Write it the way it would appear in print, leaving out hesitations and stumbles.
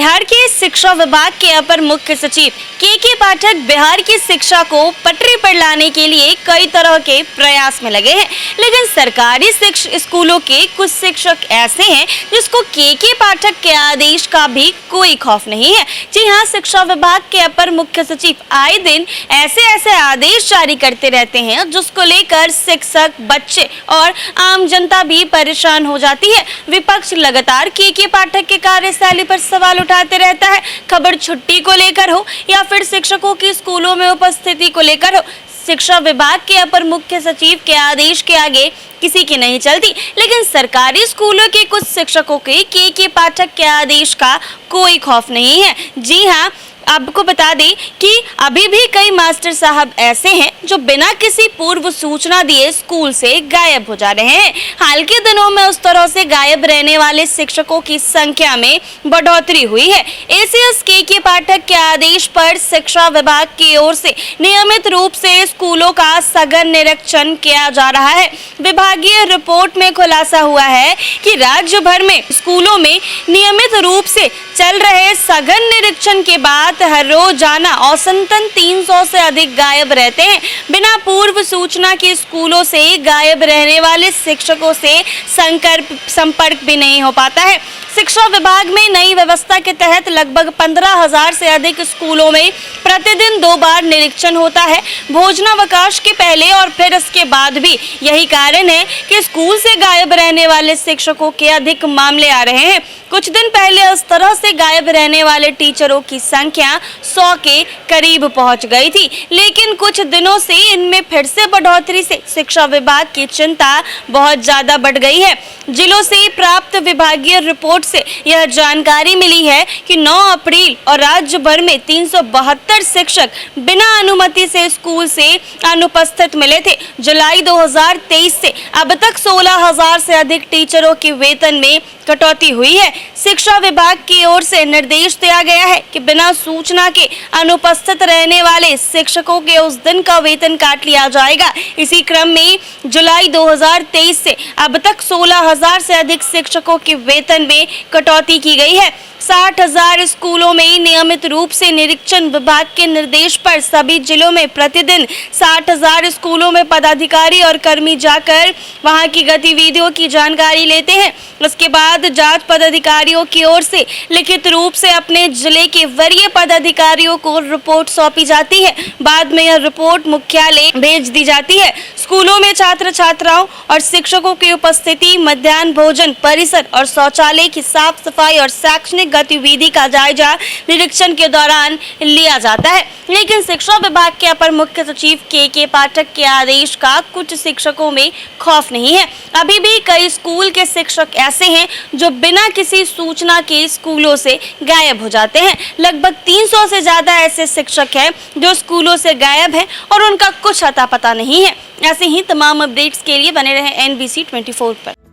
बिहार के शिक्षा विभाग के अपर मुख्य सचिव के पाठक बिहार की शिक्षा को पटरी पर लाने के लिए कई तरह के प्रयास में लगे हैं, लेकिन सरकारी स्कूलों के कुछ शिक्षक ऐसे हैं जिसको के पाठक के आदेश का भी कोई खौफ नहीं है। जी हाँ, शिक्षा विभाग के अपर मुख्य सचिव आए दिन ऐसे आदेश जारी करते रहते हैं जिसको लेकर शिक्षक, बच्चे और आम जनता भी परेशान हो जाती है। विपक्ष लगातार के पाठक के कार्यशैली पर सवाल उठाते रहता है। खबर छुट्टी को लेकर हो या फिर शिक्षकों की स्कूलों में उपस्थिति को लेकर हो, शिक्षा विभाग के अपर मुख्य सचिव के आदेश के आगे किसी की नहीं चलती। लेकिन सरकारी स्कूलों के कुछ शिक्षकों के पाठक के आदेश का कोई खौफ नहीं है। जी हाँ, आपको बता दें कि अभी भी कई मास्टर साहब ऐसे हैं जो बिना किसी पूर्व सूचना दिए स्कूल से गायब हो जा रहे हैं। हाल के दिनों में उस तरह से गायब रहने वाले शिक्षकों की संख्या में बढ़ोतरी हुई है। एसीएस के पाठक के आदेश पर शिक्षा विभाग की ओर से नियमित रूप से स्कूलों का सघन निरीक्षण किया जा रहा है। विभागीय रिपोर्ट में खुलासा हुआ है कि राज्य भर में स्कूलों में नियमित रूप से चल रहे सघन निरीक्षण के बाद हर रोजाना औसतन 300 से अधिक गायब रहते हैं। बिना पूर्व सूचना के स्कूलों से गायब रहने वाले शिक्षकों से संपर्क भी नहीं हो पाता है। शिक्षा विभाग में नई व्यवस्था के तहत लगभग 15,000 से अधिक स्कूलों में प्रतिदिन 2 बार निरीक्षण होता है। भोजनावकाश के पहले और फिर इसके बाद भी यही कारण है कि स्कूल से गायब रहने वाले शिक्षकों के अधिक मामले आ रहे हैं। कुछ दिन पहले इस तरह से गायब रहने वाले टीचरों की संख्या 100 के करीब पहुंच गई थी, लेकिन कुछ दिनों से इनमें फिर से बढ़ोतरी से शिक्षा विभाग की चिंता बहुत ज्यादा बढ़ गई है। जिलों से प्राप्त विभागीय रिपोर्ट से यह जानकारी मिली है कि 9 अप्रैल और राज्य भर में 372 शिक्षक बिना अनुमति से स्कूल से अनुपस्थित मिले थे। जुलाई 2023 से अब तक 16,000 से अधिक टीचरों के वेतन में कटौती हुई है। शिक्षा विभाग की ओर से निर्देश दिया गया है कि बिना सूचना के अनुपस्थित रहने वाले शिक्षकों के उस दिन का वेतन काट लिया जाएगा। इसी क्रम में जुलाई 2023 से अब तक 16,000 से अधिक शिक्षकों के वेतन में कटौती की गई है। 60,000 स्कूलों में नियमित रूप से निरीक्षण विभाग के निर्देश पर सभी जिलों में प्रतिदिन 60,000 स्कूलों में पदाधिकारी और कर्मी जाकर वहां की गतिविधियों की जानकारी लेते हैं। उसके बाद जांच पदाधिकारियों की ओर से लिखित रूप से अपने जिले के वरीय पदाधिकारियों को रिपोर्ट सौंपी जाती है। बाद में यह रिपोर्ट मुख्यालय भेज दी जाती है। स्कूलों में छात्र छात्राओं और शिक्षकों की उपस्थिति, मध्याह्न भोजन परिसर और शौचालय की साफ सफाई और शैक्षणिक गतिविधि का जायजा निरीक्षण के दौरान लिया जाता है। लेकिन शिक्षा विभाग के अपर मुख्य सचिव के पाठक के आदेश का कुछ शिक्षकों में खौफ नहीं है। अभी भी कई स्कूल के शिक्षक ऐसे हैं जो बिना किसी सूचना के स्कूलों से गायब हो जाते हैं। लगभग 300 से ज्यादा ऐसे शिक्षक हैं जो स्कूलों से गायब हैं और उनका कुछ अता पता नहीं है। ऐसे ही तमाम अपडेट्स के लिए बने रहें NBC 24 पर।